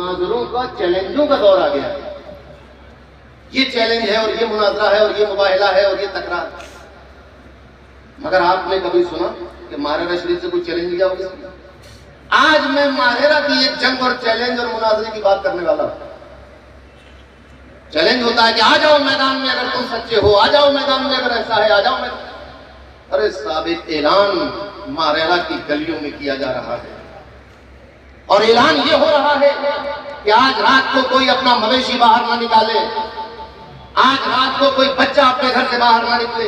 मुनाजरों का, चैलेंजों का दौर आ गया है। ये चैलेंज है और ये मुनाजरा है और ये मुबाहिला है और ये तकरार। मगर आपने कभी सुना कि मारेरा शरीफ से कोई चैलेंज लिया होगा? आज मैं मारेरा की एक जंग और चैलेंज और मुनाजरे की बात करने वाला हूं। चैलेंज होता है कि आ जाओ मैदान में अगर तुम सच्चे हो, आ जाओ मैदान में अगर ऐसा है, आ जाओ मैदान। अरे साबित ऐलान मारेरा की गलियों में किया जा रहा है और ऐलान ये हो रहा है कि आज रात को कोई अपना मवेशी बाहर ना निकाले, आज रात को कोई बच्चा अपने घर से बाहर ना निकले,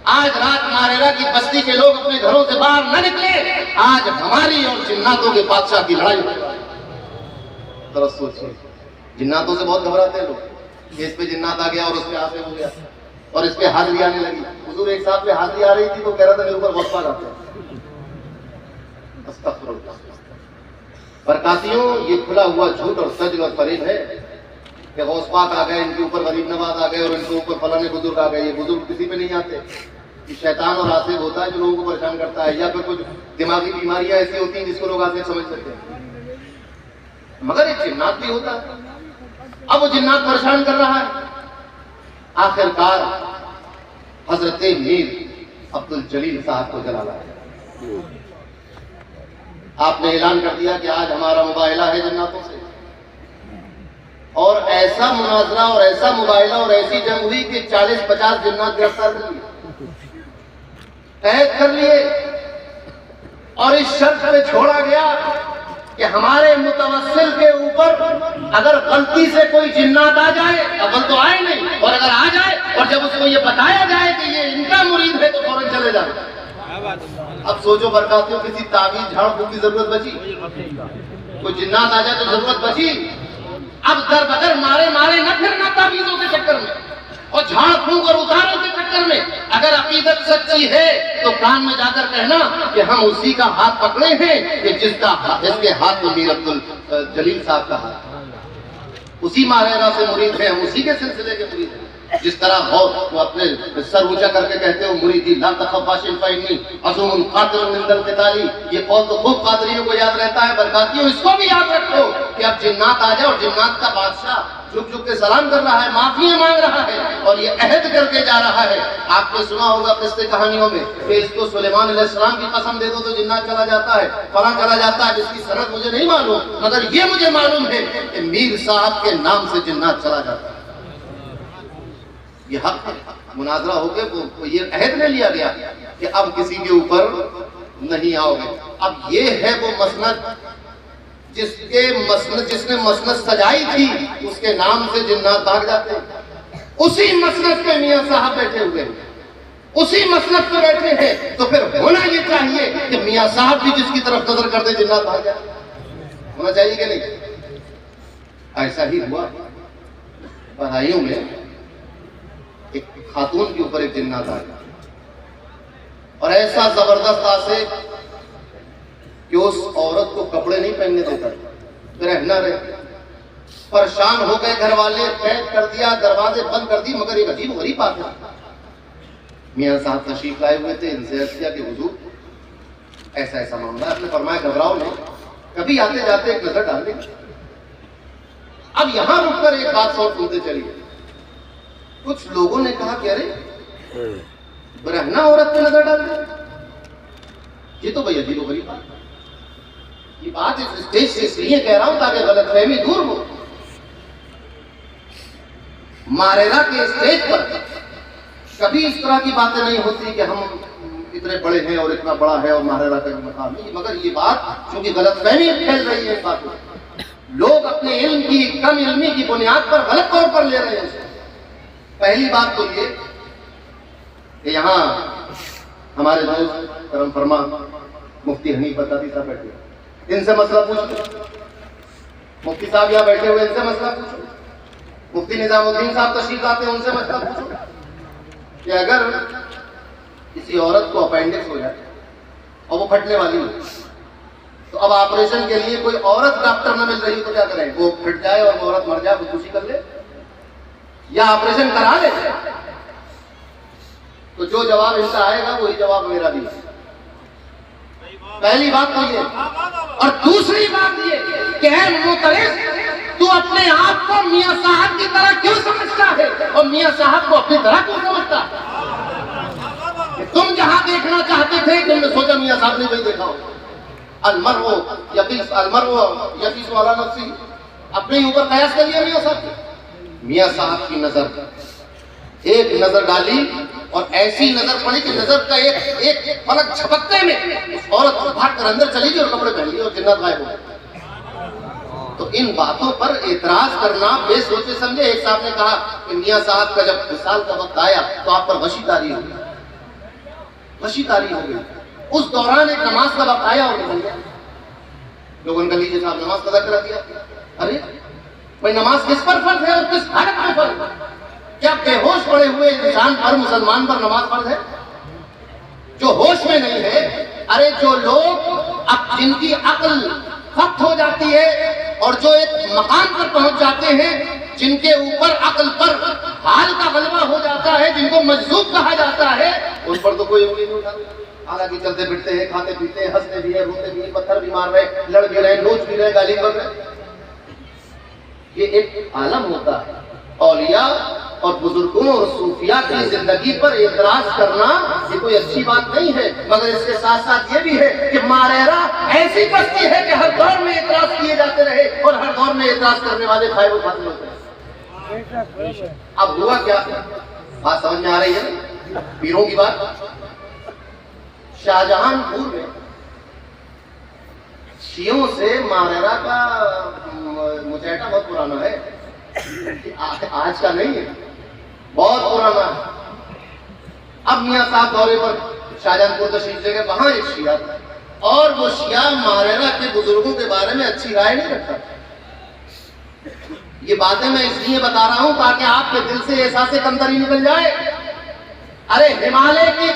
आज रात मारेरा की बस्ती के लोग अपने घरों से बाहर न निकले। आज हमारी और जिन्नातों के बादशाह की लड़ाई हो। जरा सोचिए, जिन्नातों से बहुत घबराते हैं लोग कि इस पे जिन्नात आ गया और उस पे आते हो गया और इस पे हाजिरी आने लगी। हुजूर एक साथ पे हाजिरी आ रही थी तो कह रहा था मेरे ऊपर गौसपाक आते हैं। अस्तगफिरुल्लाह। बरकातियों, ये खुला हुआ झूठ और सज और फरेब है कि गौसपाक आ गए, इनके ऊपर गरीब नवाज आ गए और इनके ऊपर फलाने बुजुर्ग आ गए। ये बुजुर्ग किसी पे नहीं आते। ये शैतान और आसिफ होता है जो लोगों को परेशान करता है, या फिर कुछ दिमागी बीमारियां ऐसी होती हैं जिसको लोग आसिफ समझ सकते हैं। मगर एक जिन्नात भी होता है। अब वो जिन्नात परेशान कर रहा है। आखिरकार हजरत मीर अब्दुल जलील साहब को जला लाया। आपने ऐलान कर दिया कि आज हमारा मुबाहिला है जिन्नातों से, और ऐसा मुनाजरा और ऐसा मुबाहिला और ऐसी जंग हुई कि 40-50 जिन्नात गिरफ्तार कर लिए, कैद कर लिए, और इस शर्त पे छोड़ा गया कि हमारे मुतवस्सिल के ऊपर अगर गलती से कोई जिन्नात आ जाए, अव्वल तो आए नहीं, और अगर आ जाए और जब उसको ये बताया जाए कि ये इनका मुरीद है तो फौरन चले जाए। अब सोचो बरकातियों, किसी तावीज झाड़ फूक की जरूरत बची? कोई जिन्नात आ जाए तो जरूरत बची? अब दर बदर मारे मारे न फिरना तावीजों के चक्कर में और झाड़ फूक और उतारों के चक्कर में। अगर अकीदत सच्ची है तो कान में जाकर कहना कि हम उसी का हाथ पकड़े हैं कि जिसके हाथ में मीर अब्दुल जलील साहब का हाथ, उसी मारेरा से मुरीद है, हम उसी के सिलसिले के मुरीद हैं। जिस तरह वो अपने सर ऊंचा करके कहते हो मुरीदी ला तखफ़ाशिल फ़इन्नी अज़ूमुन क़ातिरुन मिन दल क़िताली। ये कौल तो खूब क़ादरियों को याद रहता है। बरकातियों, इसको भी याद रखो कि अब जिन्नात आ जाए और जिन्नात का बादशाह झुक झुक के सलाम कर रहा है, माफिया मांग रहा है और ये अहद करके जा रहा है। आपने सुना होगा किस्से कहानियों में कि इसको सुलेमान अलैहिस्सलाम की कसम दे दो तो जिन्नात चला जाता है, फलां चला जाता है, जिसकी सनद मुझे नहीं मालूम, मगर ये मुझे मालूम है कि मीर साहब के नाम से जिन्नात चला जाता है। ये हक है। मुनाजरा हो गया, वो ये अहद ले लिया गया कि अब किसी के ऊपर नहीं आओगे। अब ये है वो मसनद जिसने मसनद सजाई थी, उसके नाम से जिन्नात भाग जाते हैं। उसी मसनद पे मियां साहब बैठे हुए हैं, उसी मसनद पे बैठे हैं, तो फिर होना ये चाहिए कि मियां साहब भी जिसकी तरफ नजर कर दे जिन्नात भाग जाए। होना चाहिए कि नहीं? ऐसा ही हुआ। बधाइयों में एक खातून के ऊपर एक जिन्नात आ गया और ऐसा जबरदस्त आसिफ कि उस औरत को कपड़े नहीं पहनने देता, रहना रहे। परेशान हो गए घर वाले, कैद कर दिया, दरवाजे बंद कर दी। मगर एक अजीब गरीब बात है, मियां साहब तशरीफ लाए हुए थे, इनसे अर्ज किया कि हुजूर ऐसा ऐसा मामला है। आपने फरमाया घबराओ नहीं, कभी आते जाते एक नजर डाल देंगे। अब यहां रुककर एक बात और सुनते चलिए। कुछ लोगों ने कहा कि अरे बरहना औरत पे नजर डाल दे, ये तो भैया अजीब गरीब बात। ये बात इस स्टेज से इसलिए कह रहा हूं ताकि गलतफहमी दूर हो। मारेरा के स्टेज पर कभी इस तरह की बातें नहीं होती कि हम इतने बड़े हैं और इतना बड़ा है और मारेरा का मकाम नहीं। मगर ये बात क्योंकि गलतफहमी फैल रही है, बात लोग अपने इल्म की, कम इल्मी की बुनियाद पर गलत तौर पर ले रहे हैं। पहली बात तो ये कि यहाँ हमारे दोस्त करम फरमा मुफ्ती हनीफ बताती साहब बैठे, इनसे मसला पूछो। मुफ्ती साहब यहाँ बैठे हुए, इनसे मसला पूछो। मुफ्ती निजामुद्दीन साहब तशरीफ लाते हैं, उनसे मसला पूछो कि अगर किसी औरत को अपेंडिक्स हो जाए और वो फटने वाली हो, तो अब ऑपरेशन के लिए कोई औरत डॉक्टर न मिल रही हो तो क्या करें? वो फट जाए और वो औरत मर जाए, खुदकुशी कर ले या ऑपरेशन करा ले? तो जो जवाब इनका आएगा वही जवाब मेरा भी है। पहली बात तो ये, और दूसरी बात ये कि अपने आप को मियां साहब की तरह क्यों समझता है और मियां साहब को अपनी तरह क्यों समझता है? तुम जहां देखना चाहते थे तुमने सोचा मियां साहब ने वही देखा हो। अलमरओ यकीस वाला नफ्सी, अपने ऊपर कयास कर लिया मियां साहब। मियां साहब की नजर, एक नजर डाली और ऐसी नजर पड़ी कि नजर का एक पलक झपकते में उस औरत भाग कर अंदर चली गई और कपड़े पहन लिए और जिन्नत गायब हो गए। तो इन बातों पर एतराज करना बेसोचे समझे। एक साहब ने कहा कि मियां साहब का जब विसाल का वक्त आया तो आप पर वशी तारी हो गई, वशी तारी हो गई। उस दौरान एक नमाज का वक्त आया और निकल गया। लोगों ने लीजिए साहब नमाज कदा करा दिया। अरे भाई नमाज किस पर फर्ज है और किस हालत में फर्ज है? क्या बेहोश पड़े हुए इंसान पर, मुसलमान पर नमाज फर्ज है? जो होश में नहीं है, अरे जो लोग अब जिनकी अक्ल खत्म हो जाती है और जो एक मकाम पर पहुंच जाते हैं, जिनके ऊपर अक्ल पर हाल का गलबा हो जाता है, जिनको मजजूब कहा जाता है, उन पर तो कोई उंगली नहीं उठाता। हालांकि चलते फिरते हैं, खाते पीते हैं, हंसते भी है, रोते भी है, पत्थर भी मार रहे, लड़ भी रहे, नोच भी रहे, गाली कर रहे। ये एक आलम होता है। औलिया और बुजुर्गों और सूफिया की जिंदगी पर एतराज करना ये कोई अच्छी बात नहीं है, मगर इसके साथ साथ ये भी है कि मारेरा ऐसी बस्ती है कि हर दौर में एतराज किए जाते रहे और हर दौर में एतराज करने वाले फायदे उठाते होते हैं। अब हुआ क्या, बात समझ में आ रही है? पीरों की बात। शाहजहानपुर में शियों से मारेरा का मुचैटा बहुत पुराना है, आज का नहीं है, बहुत पुराना है। अब मियां साहब दौरे पर शाहजहानपुर तशरीफ ले गए, वहां एक शिया था और वो शिया मारेरा के बुजुर्गों के बारे में अच्छी राय नहीं रखता। ये बातें मैं इसलिए बता रहा हूं ताकि आपके दिल से एहसास कमतरी निकल जाए। अरे हिमालय की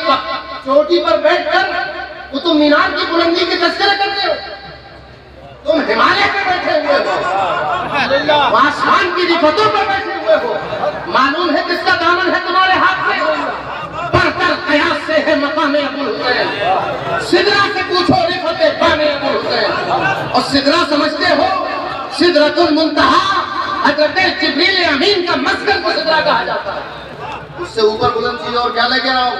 चोटी पर बैठकर कुतुब मीनार की बुलंदी के तस्करे करते हो, तुम हिमालय पे बैठे हुए हो, आसमान की रिफतों पर बैठे हुए हो। मालूम है किसका दामन है तुम्हारे हाथ में? बढ़कर कयास से है मकाम अबुल हुसैन। सिदरा से पूछो रिफते पाने अबुल हुसैन। और सिदरा समझते हो? सिदरतुल मुंतहा हजरत जिब्रील अमीन का मस्कन को सिदरा कहा जाता है। उससे ऊपर बुलंद चीज और क्या लेके आओ?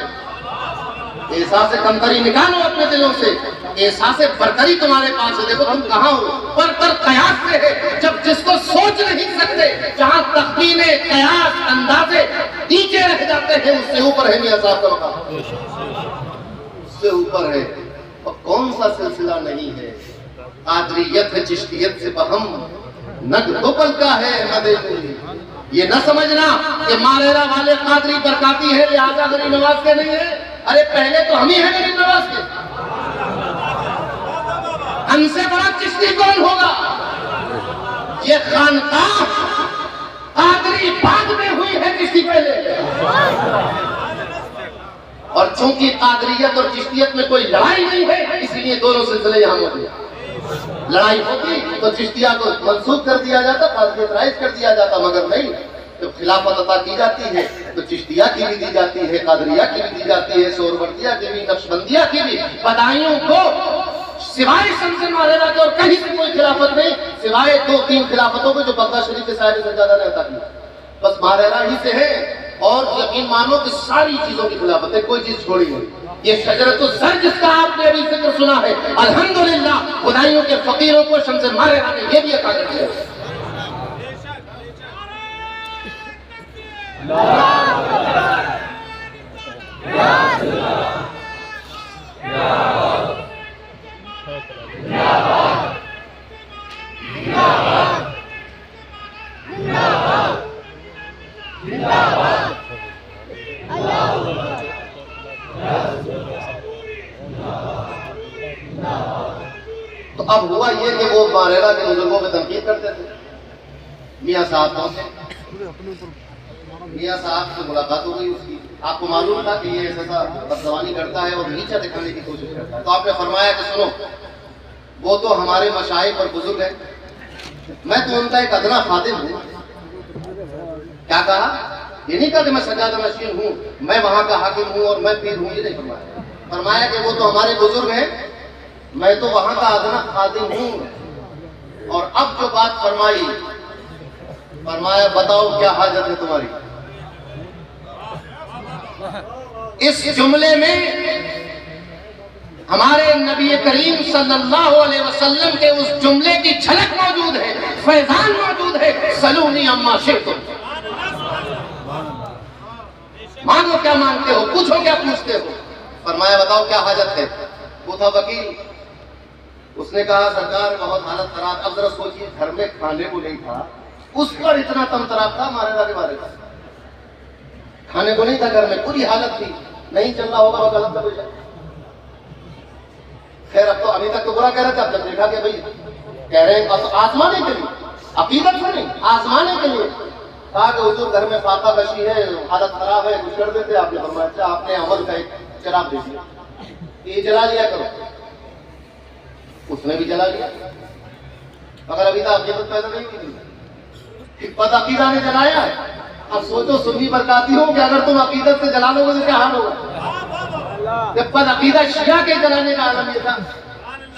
एहसास कमतरी निकालो अपने दिलों से, एहसास बरतरी तुम्हारे पास है। देखो तुम कहाँ हो, पर कयास से है। जब जिसको सोच नहीं सकते, जहाँ तख्मीने कयास अंदाजे नीचे रह जाते हैं, उससे ऊपर है मियां साहब का मकाम, उससे ऊपर है। और कौन सा सिलसिला नहीं है? कादरियत है चिश्तियत से बहम, नग दुपल का है अहमद। ये न समझना कि मारेरा वाले कादरी बरकाती है लिहाजा गरीब नवाज के नहीं है। अरे पहले तो हम ही हैं गरीब नवाज के, हमसे बड़ा चिश्ती कौन होगा? ये खानकाह कादरी बाद में हुई है, चिश्ती पहले। और चूंकि कादरियत और चिश्तियत में कोई लड़ाई नहीं है, इसलिए दोनों सिलसिले यहां मौजूद हैं। लड़ाई होती तो चिश्तिया को मंसूख कर दिया जाता, कादरियत राइज कर दिया जाता, मगर नहीं। तो खिलाफत अता की जाती है तो चिश्तिया की भी दी जाती है, कादरिया की भी दी जाती है, सोरवर्दिया की भी, नक्शबंदिया की भी। बदायूं को सिवाय शमस मारेरा के और कहीं से कोई खिलाफत नहीं, सिवाय 2-3 खिलाफतों को जो बगदाद शरीफ के साहिब सज्जादा ने अता की, बस मारेरा ही से है। और यकीन मानो कि सारी चीजों की खिलाफत है, कोई चीज छोड़ी नहीं। ये शजरतुल सर जिसका आपने अभी जिक्र सुना है, अल्हम्दुलिल्लाह खुदाइयों के फकीरों को शमस मारेरा ने ये भी अता कर दिया। तो अब हुआ ये कि वो मारेरा के बुजुर्गों पे तनकीद करते थे। मियां साहब पहुंचे, मियां साहब से मुलाकात हो गई उसकी। आपको मालूम था कि ये ऐसा बदजबानी करता है और नीचा दिखाने की कोशिश करता है। तो आपने फरमाया कि सुनो, वो तो हमारे मशाइख और बुजुर्ग हैं, मैं तो उनका एक अदना खादिम हूँ। क्या कहा? ये नहीं कहा कि मैं सज्जादा नशीन हूँ, मैं वहां का हाकिम हूँ और मैं पीर हूँ, ये नहीं फरमाया। फरमाया कि वो तो हमारे बुजुर्ग हैं, मैं तो वहां का अदना खादिम हूँ। और अब जो बात फरमाई फरमाया बताओ क्या हाजत है तुम्हारी। इस जुमले में हमारे नबी करीम सल्लल्लाहु अलैहि वसल्लम के उस जुमले की झलक मौजूद है, फैजान मौजूद है। सलूनी अम्मा शिरकुम, मांगो क्या मांगते हो, पूछो क्या पूछते हो। फरमाया बताओ क्या हाजत है। वो था वकील। उसने कहा सरकार बहुत हालत खराब। अब जरा सोचिए, घर में खाने को नहीं था, उस पर इतना तमतराब था मारेगा के बारे में। खाने को नहीं था घर में, पूरी हालत थी, नहीं चल रहा होगा गलत में कोई। खैर अब तो अभी तक तो बुरा कह रहे थे, अब जब देखा कि भाई कह रहे हैं अब तो आजमाने के लिए, अकीदत से नहीं आजमाने के लिए, कहा कि हुजूर घर में फाका बशी है, हालत खराब है, कुछ कर देते। आपने फरमाया अच्छा आपने अमल का एक चिराग दे दिया, ये जला लिया करो। उसने भी जला लिया, मगर अभी तक अकीदत पैदा नहीं की। अकीदा ने जलाया है। अब सोचो सुन्नी बरकाती हो कि अगर तुम अकीदत से जला लोगे तो क्या हाल होगा। जब पद अकीदा शिया के जलाने का आलम ये था,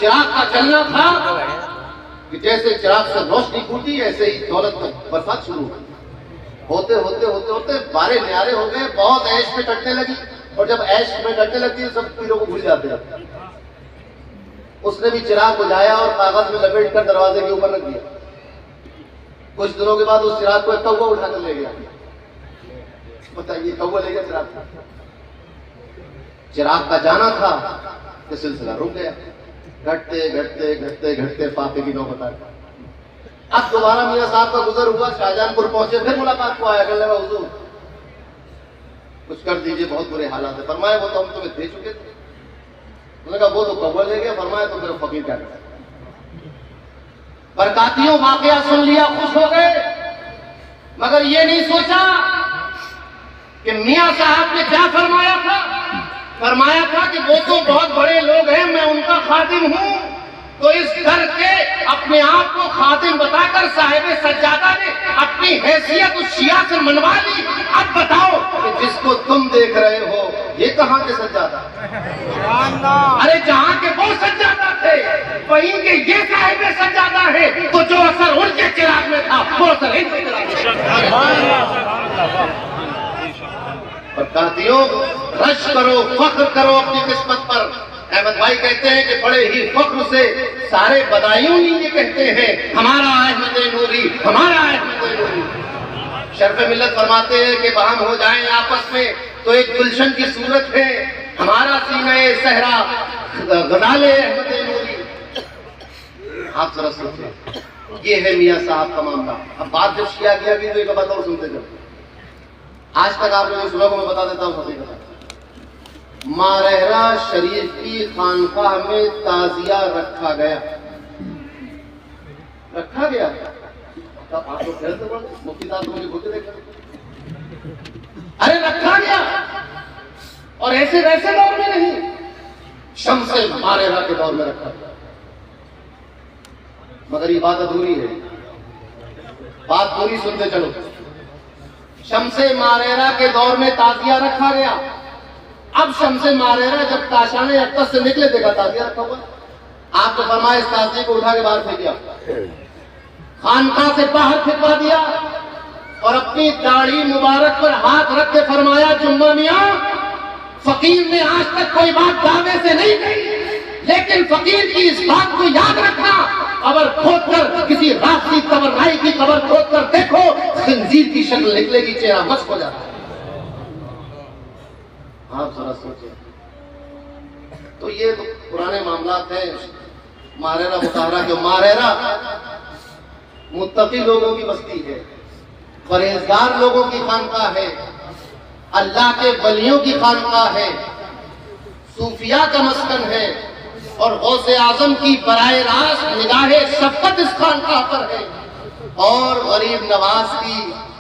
चिराग का जलना था कि जैसे चिराग से रोशनी फूटी ऐसे ही दौलत में बरसात शुरू हुई। होते होते होते होते बारे न्यारे हो गए, बहुत ऐश में कटने लगी। और जब ऐश में कटने लगती है सब पीरों को भूल जाते हैं। उसने भी चिराग बुझाया और कागज में लपेट कर दरवाजे के ऊपर रख दिया। कुछ दिनों के बाद उस चिराग को एक कौवा उठाकर ले गया। बताइए, कौवा ले गया चिराग को। चिराग का जाना था कि सिलसिला रुक गया। घटते घटते घटते घटते फाके की नौबत आ गई। अब दोबारा मियां साहब का गुजर हुआ, शाहजहानपुर पहुंचे, फिर मुलाकात को आया, कहने लगा हुजूर कुछ कर दीजिए, बहुत बुरे हालात है। फरमाया वो तो हम तुम्हें दे चुके थे। उन्होंने कहा वो तो कौवा ले गया। फरमाया तो मेरा फकीर क्या करे। बरकातियों वाकया सुन लिया, खुश हो गए, मगर ये नहीं सोचा कि मियां साहब ने क्या फरमाया था। फरमाया था कि वो तो बहुत बड़े लोग हैं, मैं उनका खादिम हूं। तो इस घर के अपने आप को खादिम बताकर साहिब सज्जादा ने अपनी हैसियत उस शिया से मनवा ली। अब बताओ कि जिसको तुम देख रहे हो ये कहां के सज्जादा? अरे जहां के वो सज्जादा थे वहीं के ये साहिब सज्जादा है। तो जो असर उनके चिराग में था वो असर इनके चिराग में। और कहतियों रश करो, फख्र करो अपनी किस्मत पर। अहमद भाई कहते हैं कि बड़े ही फख्र से सारे बदायूं ये कहते हैं हमारा अहमद नूरी, हमारा अहमद नूरी। शर्फ मिल्लत फरमाते हैं कि बहम हो जाएं आपस में तो एक गुलशन की सूरत है, हमारा सीने सहरा गजाले अहमद नूरी। आप जरा सोचें, ये है मियां साहब का मामला। अब बात जब शिया किया गई तो एक बात और सुनते चलो। आज तक आपने जो सुना को मैं बता देता हूँ। मारहरा शरीफ की खानकाह में ताजिया रखा गया। रखा गया आप लोग मुफ्ती साहब मुझे बोलते देखे। अरे रखा गया, और ऐसे वैसे दौर में नहीं, शम्से मारहरा के दौर में रखा गया। मगर ये बात अधूरी है, बात पूरी सुनते चलो। शम्से मारहरा के दौर में ताजिया रखा गया। अब शम्से मारहरा जब काशाने अक्तस से निकले देखा ताजिया रखा हुआ। आपने फरमाया इस ताजिए को उठा के बाहर फेंक दिया, खानकाह से बाहर फेंकवा दिया और अपनी दाढ़ी मुबारक पर हाथ रख के फरमाया जुम्मा मियां, फकीर ने आज तक कोई बात दावे से नहीं कही, लेकिन फकीर की इस बात को याद रखना, कबर खोद कर किसी राशि तबर्राई की कबर खोद कर देखो, खंजीर की शक्ल निकलेगी, चेहरा मस्त हो जाता है। आप जरा सोचें। तो ये तो पुराने मामलात हैं। मारहरा मुताहरा, जो मारहरा मुत्तकी लोगों की बस्ती है, परहेजगार लोगों की खानकाह है, अल्लाह के वलियों की खानकाह है, सूफिया का मस्कन है, और गौसे आजम की बराए रास्त निगाहे शफकत इस खानकाह पर है, और गरीब नवाज की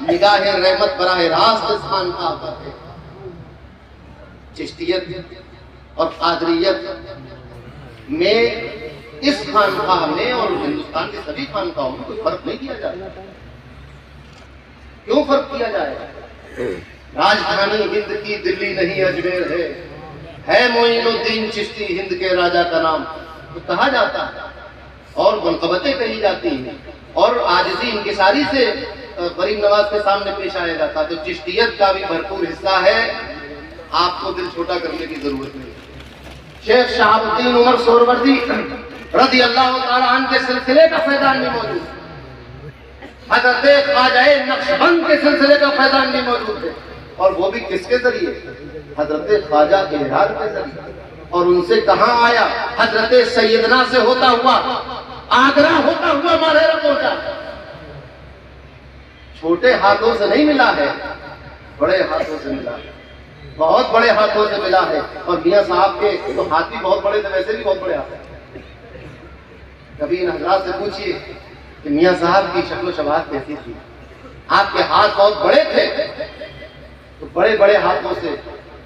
निगाहे रहमत बराए रास्त इस खानकाह पर है। चिश्तियत और कादरियत में इस खानकाह में और हिंदुस्तान के सभी खानकाहों में कोई फर्क नहीं किया जाता। क्यों फर्क किया जाएगा? राजधानी हिंद की दिल्ली नहीं अजमेर है मोइनुद्दीन चिश्ती हिंद के राजा का नाम, तो कहा जाता है और मनकबतें कही जाती हैं और आजिज़ी इंकिसारी से गरीब नवाज के सामने पेश आया जाता। तो चिश्तियत का भी भरपूर हिस्सा है, आपको दिल छोटा करने की जरूरत नहीं। शेख शहाबुद्दीन उमर सोहरवर्दी रज़ी अल्लाह तआला अन्हु के सिलसिले का फैजान भी मौजूद है। हज़रत ख्वाजा नक्शबंद के सिलसिले का फैजान भी मौजूद है, और वो भी किसके जरिए? हज़रत ख्वाजा इरहाद के जरिए। और उनसे कहाँ आया? हज़रत सैयदना से होता हुआ, आगरा होता हुआ मारेरा पहुंचा। छोटे हाथों से नहीं मिला है, बड़े हाथों से मिला है, बहुत बड़े हाथों से मिला है। और मियां साहब के तो हाथ भी बहुत बड़े थे, वैसे भी बहुत बड़े हाथ हैं। कभी इन हजरात से पूछिए कि मियां साहब की शक्ल शबाहत कैसी थी, आपके हाथ बहुत बड़े थे। तो बड़े बड़े हाथों से,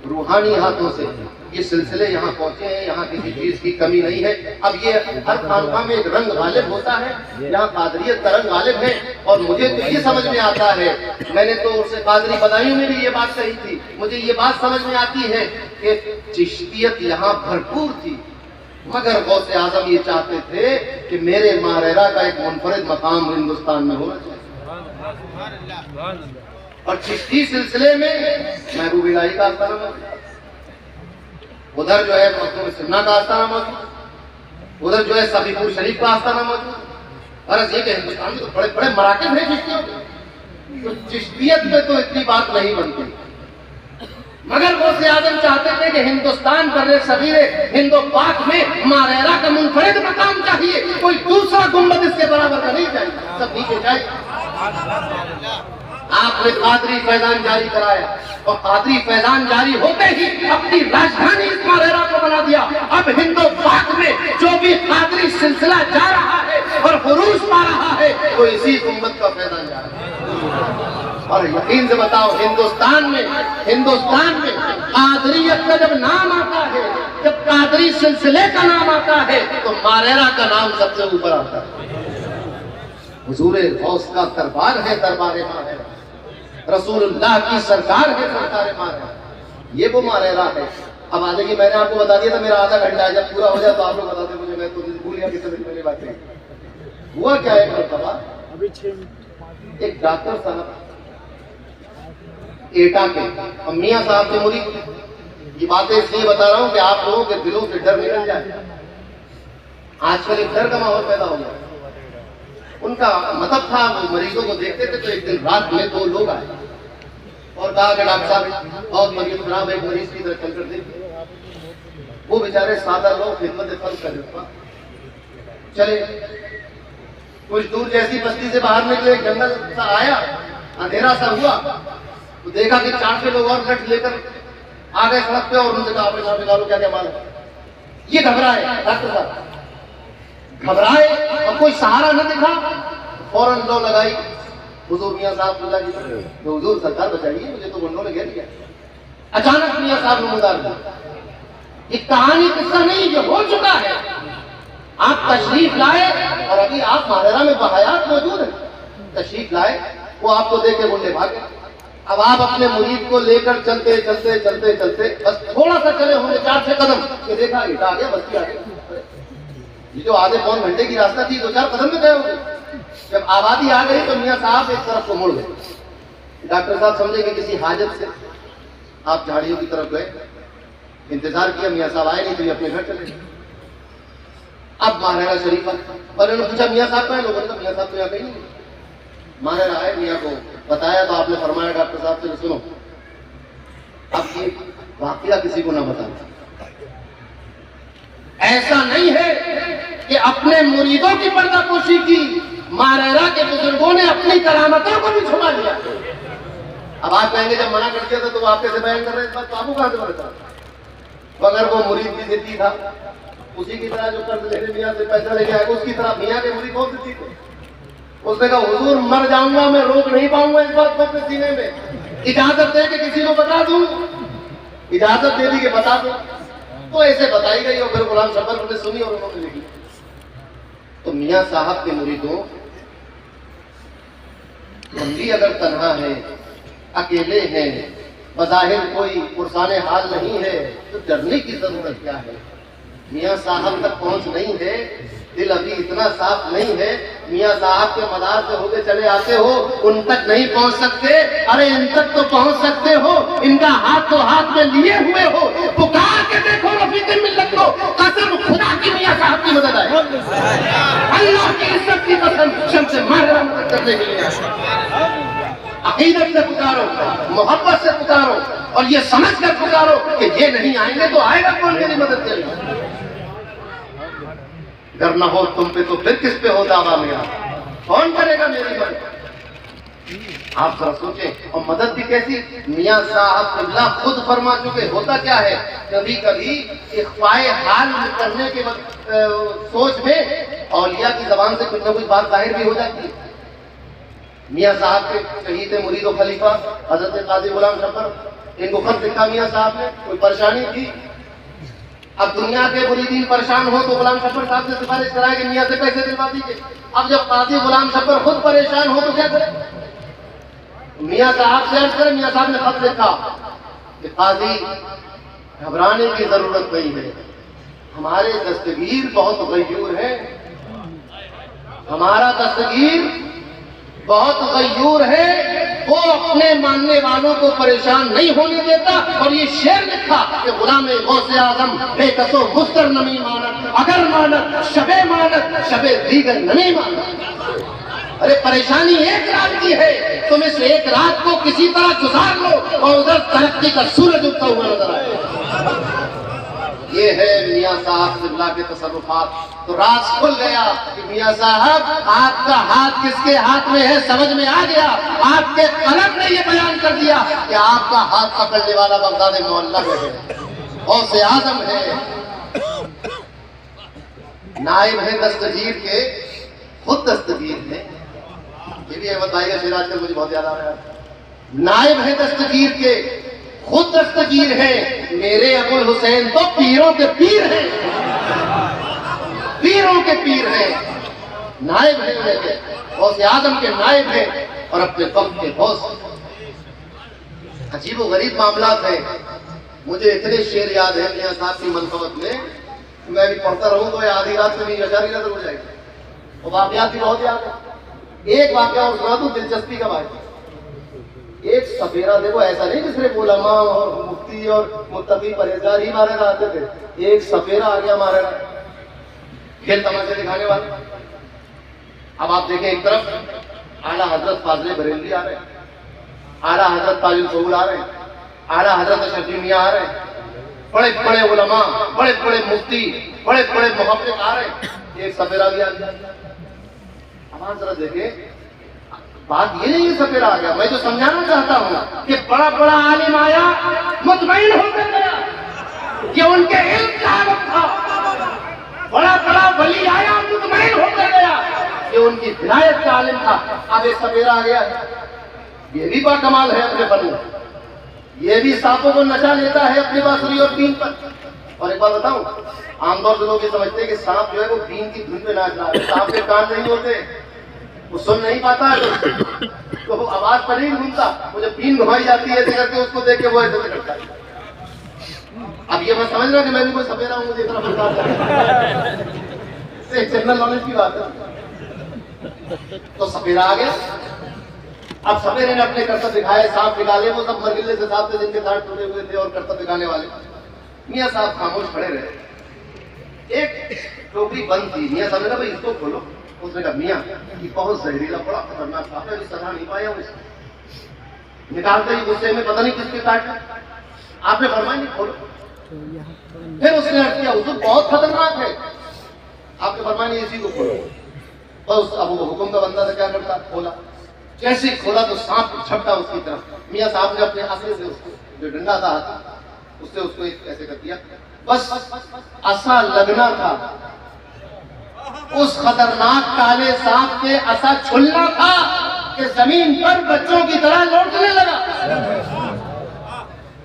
रूहानी हाथों से ये सिलसिले यहाँ पहुंचे हैं। यहाँ किसी चीज की कमी नहीं है। अब ये हर खानका में एक रंग गालिब होता है, यहाँ कादरियत का रंग गालिब है। और मुझे तो ये समझ में आता है, मैंने तो उससे कादरी बदायूं में भी ये बात कही थी, मुझे ये बात समझ में आती है कि चिश्तियत यहाँ भरपूर थी, मगर गौसे आजम ये चाहते थे कि मेरे मारेरा का एक मुनफरिद मकाम हिंदुस्तान में होना चाहिए। और चिश्ती सिलसिले में महबूब इलाही का आस्थाना मौजूद, उधर जो है मखदूम सुन्ना का आस्थाना मौजूद, उधर जो है सफीपुर शरीफ का आस्थाना मौजूद। और ये कि हिंदुस्तान में तो बड़े बड़े मराकिब हैं चिश्तियों के, तो चिश्तियत में तो इतनी बात नहीं बनती। मगर गौसे आजम चाहते थे कि हिंदुस्तान पर सगीरे हिंदो पाक में मारेरा का मुनफरिद मकाम चाहिए, कोई दूसरा गुंबद इसके बराबर का नहीं चाहिए, सब नीचे चाहिए। आपने कादरी फैजान जारी कराया, और कादरी फैजान जारी होते ही अपनी राजधानी इस मारेरा को बना दिया। अब हिंदो पाक में जो भी कादरी सिलसिला जा रहा है और फुरूज पा रहा है, वो इसी गुंबद का फैजान जा रहा है। और यकीन से बताओ, हिंदुस्तान में कादरियत का जब नाम आता है, जब कादरी सिलसिले का नाम आता है, तो मारेरा का नाम सबसे ऊपर आता है। हुजूर गौस का दरबार है, दरबार मारेरा, रसूलुल्लाह की सरकार है, सरकार मारेरा, ये वो मारेरा है। अब आ जाइए, मैंने आपको बता दिया था मेरा आधा घंटा है, जब पूरा हो जाए तो आप लोग बताते मुझे, मैं तो भूल गया कितने दिन पहले बातें। हुआ क्या है मरतबा, एक डॉक्टर साहब एटा के, और मियां साहब के मुरीद, ये बातें इसलिए बता रहा हूँ कि आप लोगों के दिलों से डर निकल जाए। आजकल एक डर का माहौल पैदा हो गया। उनका मतलब था, वो मरीजों को देखते थे, तो एक दिन रात में 2 लोग आए और कहा कि डॉक्टर साहब बहुत मरीज खराब है, एक मरीज की तरफ चलकर देखिए। वो बेचारे सादा लोग खिदमत फर्ज कर चले, कुछ दूर जैसी बस्ती से बाहर निकले, जंगल सा आया, अंधेरा सा हुआ, तो देखा कि 4-6 लोग और लठ लेकर आ गए सड़क पे, और उनसे कहा अपने साथ निकालो क्या क्या माल है। ये घबराए, डॉक्टर साहब घबराए, और कोई सहारा न दिखा, फौरन लो लगाई हुजूर मियां साहब अल्लाह की तरफ, तो हुजूर सरकार बचाइए, मुझे तो गुंडों ने घेर लिया। अचानक मियां साहब नमूदार हुए। ये कहानी किस्सा नहीं, ये हो चुका है। आप तशरीफ लाए और अभी आप मारेरा में बहयात मौजूद है, तशरीफ लाए, वो आपको देख के गुंडे भागे। अब आप अपने मुरीद को लेकर चलते चलते चलते चलते बस थोड़ा सा चले होंगे 4-6 कदम, ये देखा ईटा आ गया, बस्ती आ गई। ये जो आधे पौन घंटे की रास्ता थी, 2-4 कदम में गए होंगे। जब आबादी आ गई तो मियां साहब एक तरफ को मुड़ गए। डॉक्टर साहब समझे कि किसी हाजत से आप झाड़ियों की तरफ गए, इंतजार किया, मियां साहब आए नहीं, तो ये अपने घर चले। अब मारेरा शरीफ और उन्होंने पूछा मियां साहब कहाँ हैं? लोगों ने कहा मियां साहब तो यहाँ कहीं नहीं। मारेरा आए, मियां को बताया, तो आपने फरमाया डॉक्टर साहब से, सुनो अब ये वाकया किसी को ना बताना। ऐसा नहीं है कि अपने मुरीदों की पर्दापोशी की, मारेरा के बुजुर्गों ने अपनी करामतों को भी छुपा लिया। अब आप कहेंगे जब मना कर दिया था तो आप कैसे बयान कर रहे हैं इस बात, तो आपको कहां से पता? अगर वो मुरीद भी जिद्दी था, उसी की तरह जो कर्ज लेने मियां से पैसा लेके आएगा, उसकी तरह मियां के मुरीद बहुत जिद्दी थे। उसने कहा हुजूर मर जाऊंगा, मैं रोक नहीं पाऊंगा इस बात को अपने सीने में, इजाजत दे कि किसी को बता दूं, इजाजत दे दी कि बता दो। तो ऐसे बताई गई, और फिर गुलाम शब्बर ने सुनी और उन्होंने लिखी। तो मियां साहब के मुरीदों, हम भी अगर तन्हा है, अकेले हैं, बज़ाहिर कोई पुरसाने हाल नहीं है, तो डरने की जरूरत क्या है? मियां साहब तक पहुंच नहीं है, दिल अभी इतना साफ नहीं है मियाँ साहब के मदार से होके चले आते हो, उन तक नहीं पहुंच सकते, अरे इन तक तो पहुंच सकते हो। इनका हाथ तो हाथ में लिए हुए हो, पुकार के देखो रफीक मिल्लत को, कसम खुदा की मियाँ साहब की मदद आए, अल्लाह की इज्जत की कसम, शम्स माहिरा मदद करने के लिए। अकीदत से पुकारो, मोहब्बत से पुकारो, और ये समझ कर पुकारो कि ये नहीं आएंगे तो आएगा कौन मेरी मदद करेगा। अगर न हो तुम पे तो फिर किस पे हो दावा मेरा, कौन करेगा मेरी मदद। आप जरा सोचें, और मदद भी कैसी, मियाँ साहब अल्लाह खुद फरमा चुके। होता क्या है, कभी कभी इख्फाए हाल करने के सोच में औलिया की जबान से कुछ न कुछ बात जाहिर भी हो जाती है। मियाँ साहब के शहीद मुरीद और खलीफा हजरत काजी गुलाम शफर, इनको खत लिखा मियाँ साहब ने, कोई परेशानी थी। अब दुनिया के मुरीदीन परेशान हो तो गुलाम शफर साहब से सिफारिश कराए कि मियाँ से पैसे दिलवा दीजिए। अब जब काजी गुलाम शफर खुद परेशान हो तो क्या करे, मियाँ साहब से अर्ज करें। मियाँ साहब ने खत लिखा कि काजी घबराने की जरूरत नहीं है, हमारे दस्तगीर बहुत गयूर है, हमारा दस्तगीर बहुत गयूर है, वो अपने मानने वालों को परेशान नहीं होने देता। और ये शेर लिखा कि गुलाम गौसे आजम बेकसो मुस्तर नमी मानत, अगर मानत शबे मानत शबे दीगर नमी मानत। अरे परेशानी एक रात की है, तुम इस एक रात को किसी तरह गुजार लो और उधर तरक्की का सूरज उगता हुआ नजर आए। ये है मियाँ साहब सिल्ला के तसर्रुफात। तो राज खुल गया कि मियाँ साहब आपका हाथ किसके हाथ में है, समझ में आ गया। आपके कलम ने ये बयान कर दिया कि आपका हाथ पकड़ने वाला बगदाद मोहल्ला में है, गौसे आजम है, नाइब है दस्तगीर के, खुद दस्तगीर है। ये भी अहमद भाई का शेर आजकल मुझे बहुत याद आ रहा है। नाइब है दस्तगीर के, खुद दस्तगीर है, मेरे अबुल हुसैन तो पीरों के पीर हैं, पीरों के पीर हैं, नाइब है मेरे, गौसे आजम के नाइब है और अपने वक्त के गौस। अजीब व गरीब मामला है। मुझे इतने शेर याद है मियाँ साहब की मनकबत में, मैं भी पढ़ता रहूं तो आधी रात में नहीं अजारी नजर हो जाएगी। और वाकयात भी बहुत याद है। एक वाकया और सुना दूं दिलचस्पी का भाई। एक सफेरा, देखो ऐसा नहीं कि सिर्फ उलमा और मुफ्ती और मुत्तकी परहेजगार ही मारे आते थे, एक सफेरा आ गया मारे खेल तमाशे दिखाने वाले। अब आप देखें, एक तरफ आला हजरत फाजले बरेलवी आ रहे हैं, आला हजरत ताजुल कबूल आ रहे हैं, आला हजरत शफी मियां आ रहे हैं, बड़े बड़े उलमा, बड़े बड़े मुफ्ती, बड़े बड़े मुहक्किक आ रहे हैं, एक सफेरा भी आ गया। अब आप जरा देखें, बात ये नहीं सफेरा आ गया, मैं जो समझाना चाहता हूँ कि बड़ा बड़ा आलिम आया, मुतमईन होकर गया कि उनके इल्म का आलम था। बड़ा बड़ा वली आया, मुतमईन होकर गया कि उनकी विलायत का आलिम था। अब एक सफेरा आ गया, ये भी बड़ा कमाल है अपने फन में, ये भी सांपों को नचा लेता है अपनी बांसुरी और बीन पर। और एक बात बताऊं, आमतौर से लोग ये समझते हैं कि सांप जो है वो बीन की धुन पे नाच रहा है। सांप के कान नहीं होते, वो सुन नहीं पाता है, तो वो आवाज पर नहीं घूमता, वो जब बीन घुमाई जाती है ऐसे करके, उसको देख के वो ऐसे करता है। अब ये मैं समझ रहा कि मैं भी कोई सफेरा हूँ, मुझे इतना बता जनरल नॉलेज की बात है। तो सफेरा आ गया। अब सफेरे ने अपने कर्तव्य दिखाए, सांप निकाले, वो सब मरगिले से साथ थे जिनके दांत टूटे हुए थे और कर्तव्य दिखाने वाले। मियाँ साहब खामोश खड़े रहे। एक टोकरी बंद थी, मियाँ साहब ने कहा भाई इसको खोलो। उसने कहा मियाँ ये बहुत जहरीला, बड़ा खतरनाक, आपने भी सजा नहीं पाया उसको। निकालते ही गुस्से में पता नहीं किसके काटा, आपने फरमाया नहीं खोलो। फिर उसने अर्ज किया उसको बहुत खतरनाक है, आपने फरमाया नहीं इसी को खोलो। बस अब वो हुक्म का बंदा था, क्या करता, खोला। जैसे ही खोला तो सांप झपटा उसकी तरफ। मियाँ साहब ने अपने आंसू से उसको, जो डंडा था उससे उसको एक ऐसे कर दिया। बस असा लगना था, उस खतरनाक काले सांप के असा छुलना था कि जमीन पर बच्चों की तरह लौटने लगा,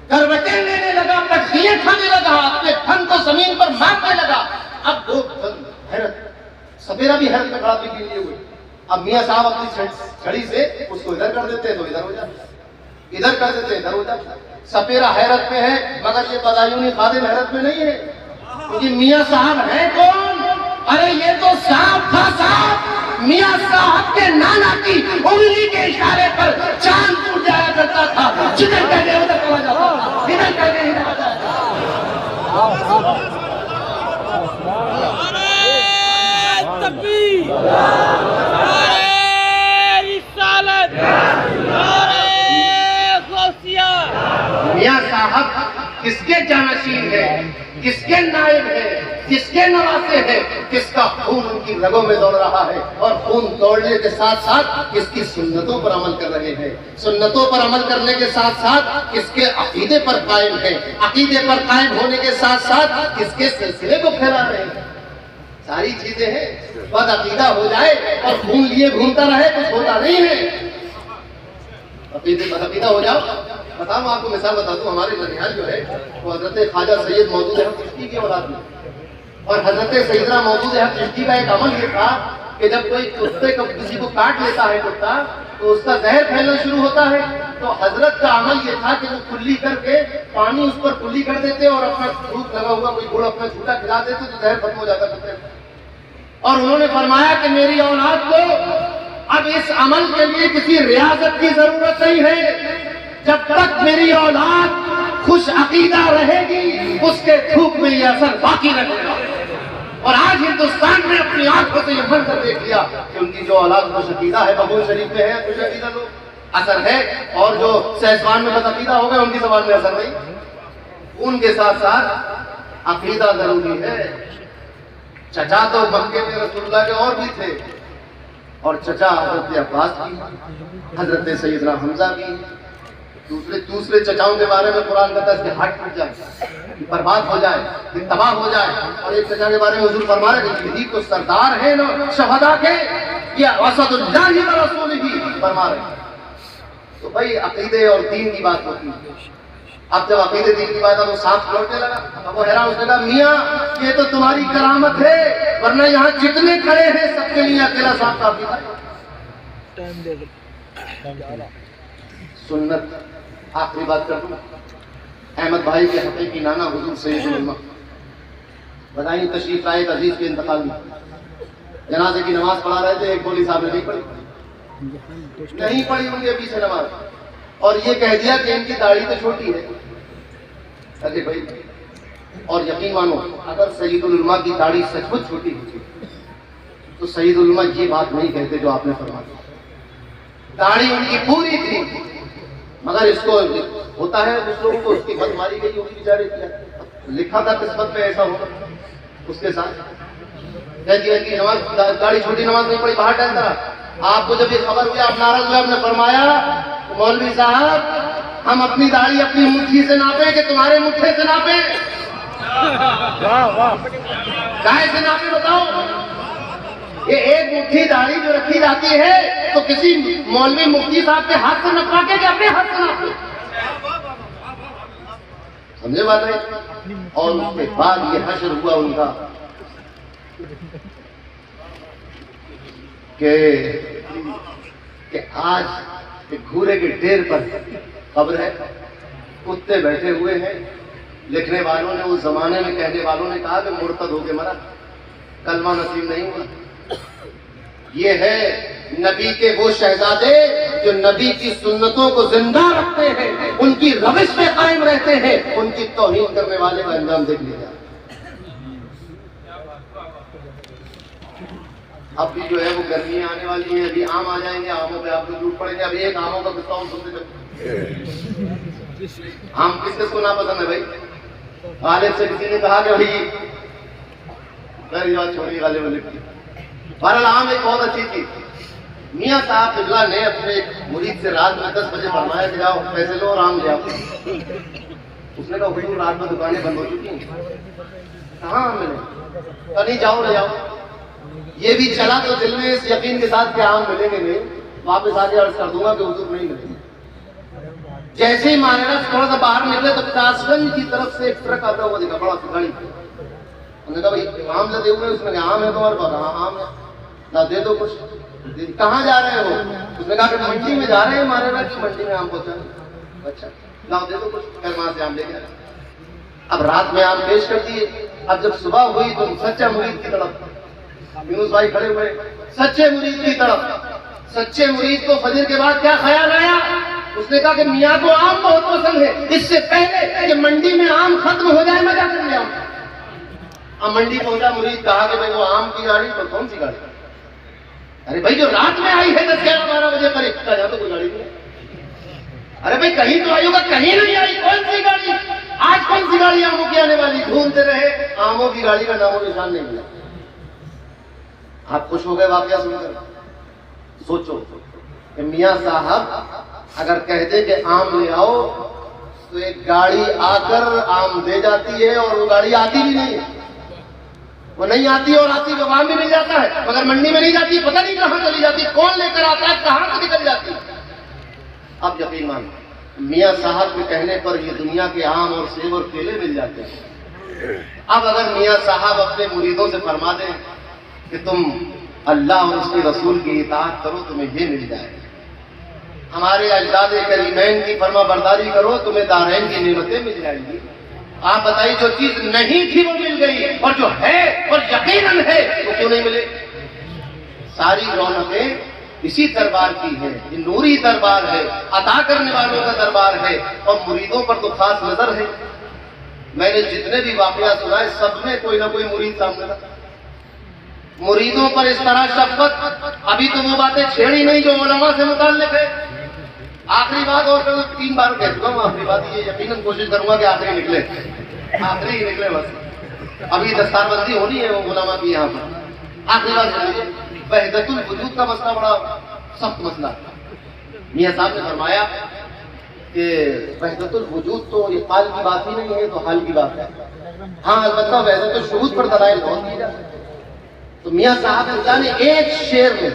करवटें लेने लगा, पटखियां खाने लगा, अपने फन को जमीन पर मारने लगा। अब लोग हैरत, सफेरा भी हैरत में खड़ा भी लिए हुए। अब मियाँ साहब अपनी छड़ी से उसको इधर कर देते हैं तो इधर हो जाता, इधर कर देते हैं इधर हो जाता। सफेरा हैरत में है, मगर ये बदायूनी खादिम हैरत में नहीं है, क्योंकि मियाँ साहब है कौन, अरे ये तो सांप था सांप। मियां साहब के नाना की उंगली के इशारे पर चांद टूट जाया करता था, जिधर कहने उधर चला जाता था, इधर कहने इधर आ जाता था। तकबीर, नारे रिसालत, नारे गौसिया। मियां साहब किसके जानशीन है, किसके नायब है, किसके नवासे है, किसका खून उनकी रगों में दौड़ रहा है, और खून दौड़ने के साथ साथ किसकी सुन्नतों पर अमल कर रहे हैं, सुन्नतों पर अमल करने के साथ साथ किसके अकीदे पर कायम है, अकीदे पर कायम होने के साथ साथ किसके सिलसिले को फैला रहे हैं। सारी चीजें हैं। बद अकीदा हो जाए और खून लिए घूमता रहे कुछ होता नहीं है। अकीदे बद अकीदा हो जाओ। बताऊं आपको मिसाल बता दूं, हमारे ननिहाल जो है वो हजरत ख्वाजा सैयद मौजूद है चिश्ती की औलाद में, और हजरत सैयदना मौजूद है चिश्ती का एक अमल ये था कि जब कोई कुत्ते को किसी को काट लेता है कुत्ता, तो उसका जहर फैलना शुरू होता है। तो हजरत का अमल ये था कि वो कुल्ली करके पानी उस पर कुल्ली कर देते और अपना धूप लगा हुआ कोई गुड़ अपना झूठा खिला देते तो जहर खत्म हो जाता कुत्ते का। और उन्होंने फरमाया कि मेरी औलाद को अब इस अमल के लिए किसी रियाजत की जरूरत नहीं है। जब तक मेरी औलाद खुश अकीदा रहेगी उसके धूप में यह असर बाकी रहेगा। और आज हिंदुस्तान ने अपनी आंखों से यह मंजर देख लिया कि उनकी जो औलाद खुश अकीदा है, बबूल शरीफ में है खुश अकीदा लोग, असर है, और जो सहसवान में बद अकीदा हो गए उनकी जबान में असर नहीं। उनके साथ साथ अकीदा जरूरी है। चचा तो मक्के में रसूलुल्लाह के और भी थे, और चचा हजरत अब्बास की, हजरत सैयदना हमजा की, दूसरे चचाओं के बारे में कुरान कहता है इसके हाथ टूट जाए, बर्बाद हो जाए, तबाह हो जाए। और एक चचा के बारे में हुजूर फरमा रहे हैं यही तो सरदार है ना शहदा के, या असदुल्लाह व रसूलिही फरमा रहे हैं। तो भाई अकीदे और दीन की बात होती है। अब जब अकीदे दीन की बात, अब वो सांप लौटने लगा, अब वो हैरान, उसने कहा मियां ये तो तुम्हारी करामत है, वरना यहाँ जितने खड़े हैं सबके लिए अकेला सांप काफी था। सुन्नत। आखिरी बात कर दूं, अहमद भाई के हकीकी नाना हुजूर सैयदुल उम्मा बताइए तशरीफ लाए अजीज के इंतकाल में जनाजे की नमाज पढ़ा रहे थे, एक गोली साहब ने नहीं पढ़ी उनके पीछे नमाज, और ये कह दिया कि इनकी दाढ़ी तो छोटी है। अरे भाई, और यकीन मानो अगर सैयदुल उम्मा की दाढ़ी सचमुच छोटी होती तो सैयदुल उम्मा ये बात नहीं कहते जो आपने फरमाया। दाढ़ी उनकी पूरी थी, मगर इसको होता है उस लोगों को उसकी मत मारी गई होगी बेचारे की, लिखा था किस्मत में ऐसा होगा उसके साथ। कि नमाज दाढ़ी छोटी नमाज नहीं पढ़ी, बाहर डालता रहा। आपको जब ये खबर हुई आप नाराज हुए, आपने फरमाया मौलवी साहब हम अपनी दाढ़ी अपनी मुट्ठी से नापे कि तुम्हारे मुट्ठे से नापे? काहे से नापे बताओ? ये एक मुट्ठी दाढ़ी जो रखी जाती है तो किसी मौलवी मुफ्ती साहब के हाथ से नपा के अपने हाथ से नापे, समझे बात है? और उसके बाद ये हश्र हुआ उनका कि आज एक घूरे के ढेर पर खबर है, कुत्ते बैठे हुए हैं। लिखने वालों ने, उस जमाने में कहने वालों ने कहा कि मुर्तद होके मरा, कलमा नसीब नहीं हुआ। ये है नबी के वो शहजादे जो नबी की सुन्नतों को जिंदा रखते हैं, उनकी रविश में कायम रहते हैं। उनकी तौहीन करने वाले का अंजाम देख लिया। अब भी जो है वो गर्मियां आने वाली है, अभी आम आ जाएंगे, आमों पे आप लोग लूट पड़ेंगे। अभी एक आमों का किस्सा सुनते चलो। आम किस किस को ना पसंद है भाई? गालिब से किसी ने कहा कि भाई छोड़िए गालिब वाले की। बहरहाल आम एक बहुत अच्छी चीज। मियां साहब बिल्ला ने अपने मुरीद से रात में 10 बजे फरमाया कि जाओ पैसे लो और आम ले आओ। उसने कहा हुजूर रात में दुकानें बंद हो चुकी हैं, कहाँ आम मिले? नहीं जाओ ले आओ। ये भी चला तो दिल में इस यकीन के साथ कि आम मिलेंगे नहीं, वापस आके अर्ज कर दूंगा कि हुजूर नहीं मिलेंगे। जैसे ही मानेगा थोड़ा सा बाहर निकले तो कासगंज की तरफ से एक ट्रक आता हुआ देखा, बड़ा सी गाड़ी। उन्होंने कहा भाई आम ले दे, उसने कहा आम है तुम्हारे पास? हाँ आम है, ना दे दो कुछ। कहाँ जा रहे हो? उसने कहा कि मंडी में जा रहे हैं, मारे ना कि मंडी में आम पहुंचा। अच्छा लाओ दे दो कुछ, फिर वहां से आम लेके आए। अब रात में आम पेश कर दिए। अब जब सुबह हुई तो सच्चा मुरीद की तरफ यूनुस भाई खड़े हुए, सच्चे मुरीद की तरफ। सच्चे मुरीद को फजर के बाद क्या ख्याल आया? उसने कहा कि मियाँ को आम बहुत पसंद है, इससे पहले कि मंडी में आम खत्म हो जाए मैं जाकर ले आऊं। अब मंडी पहुंचा मुरीद, कहा कि भाई वो आम की गाड़ी, तो कौन सी गाड़ी? अरे भाई जो रात में आई है 10-11-12 बजे पर, यहाँ तो कोई गाड़ी नहीं। अरे भाई कहीं तो आई होगा, कहीं नहीं आई, कौन सी गाड़ी? आज कौन सी गाड़ी आमों की आने वाली? ढूंढते रहे, आमों की गाड़ी का नामो निशान नहीं मिला। आप खुश हो गए वाकया सुनकर? सोचो कि मियाँ साहब अगर कहते कि आम ले आओ तो एक गाड़ी आकर आम दे जाती है, और वो गाड़ी आती भी नहीं है। वो नहीं आती, और आती तो आम भी मिल जाता है, मगर मंडी में नहीं जाती, पता नहीं कहां चली जाती, कौन लेकर आता है, कहां से निकल जाती है। अब यकीन मान, मियाँ साहब के कहने पर ये दुनिया के आम और सेब और केले मिल जाते हैं। अब अगर मियाँ साहब अपने मुरीदों से फरमा दें कि तुम अल्लाह और उसके रसूल की इताअत करो, तुम्हें ये मिल जाएगा। हमारे अजदाद करीमैन की फरमा बरदारी करो, तुम्हें दारैन की नेमतें मिल जाएंगी। आप बताइए, जो चीज नहीं थी वो मिल गई, और जो है और यकीनन है वो क्यों नहीं मिले? सारी रौनकें इसी दरबार की है, ये नूरी दरबार है, अता करने वालों का दरबार है, और मुरीदों पर तो खास नजर है। मैंने जितने भी वाकया सुना है, सब में कोई ना कोई मुरीद सामने था। मुरीदों पर इस तरह शफकत, अभी तो वो बातें छेड़ी नहीं जो उलमा से मुताल्लिक है। आखिरी बात, और 3 बार कह चुका हूं, आखिरी बात ये यकीनन कोशिश करूंगा कि आखिरी निकले, आखिरी ही निकले बस। अभी दस्तारबंदी होनी है वो उलमा की यहाँ पर। आखिरी बात सुनिए, वहदतुल वजूद का मसला बड़ा सख्त मसला। मियाँ साहब ने फरमाया कि वहदतुल वजूद तो ये हाल की बात ही नहीं है, तो हाल की बात है। हाँ अलबत्ता वहदतुल शुहूद पर दलाइल बहुत दिए जाते हैं। तो मियाँ साहब ने एक शेर में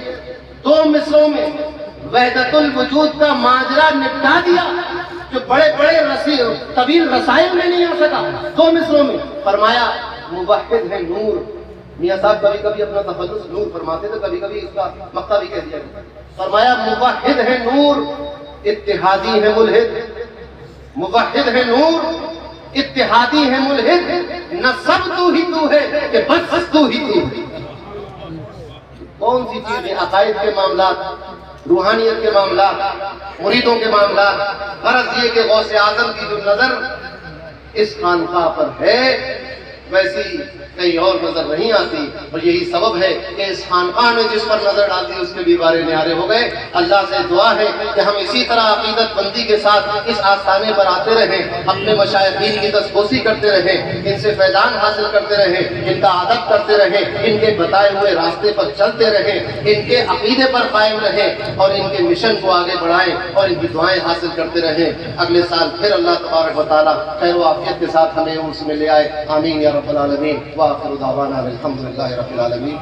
2 मिसरों में वहदतुल वजूद का माजरा निपटा दिया, जो बड़े बड़े तवील रसायल में नहीं आ सका। 2 मिसरों में फरमाया मुवहिद है नूर। मियाँ साहब कभी कभी अपना तफल्लुस नूर फरमाते थे, कभी कभी इसका मक्ता भी कह दिया। फरमाया मुवहिद है नूर, इत्तिहादी है मुल्हिद। मुवहिद है नूर, इत्तिहादी है मुल्हिद। न सब तू ही तू है कि बस तू ही तू है। कौन सी चीजें? अकायद के मामला, रूहानियत के मामला, मुरीदों के मामला। गरज ये कि गौसे आजम की जो नजर इस खानका पर है, वैसी कहीं और नजर नहीं आती, और यही सबब है कि इस खानका ने जिस पर नजर डाल दी उसके भी बारे न्यारे हो गए। अल्लाह से दुआ है कि हम इसी तरह अकीदत बंदी के साथ इस आस्थाने पर आते रहें, अपने मशाइखीन की तस्बोसी करते रहें, इनसे फैजान हासिल करते रहें, इनका अदब करते रहें, इनके बताए हुए रास्ते पर चलते रहें, इनके अकीदे पर कायम रहें, और इनके मिशन को आगे बढ़ाएं, और इनकी दुआएं हासिल करते रहें। अगले साल फिर अल्लाह तबारक व तआला खैर व आफियत के साथ हमें उसमें ले आए। आमीन या रब्बल आलमीन। व आखिरु दावाना अल्हम्दुलिल्लाहि रब्बिल आलमीन।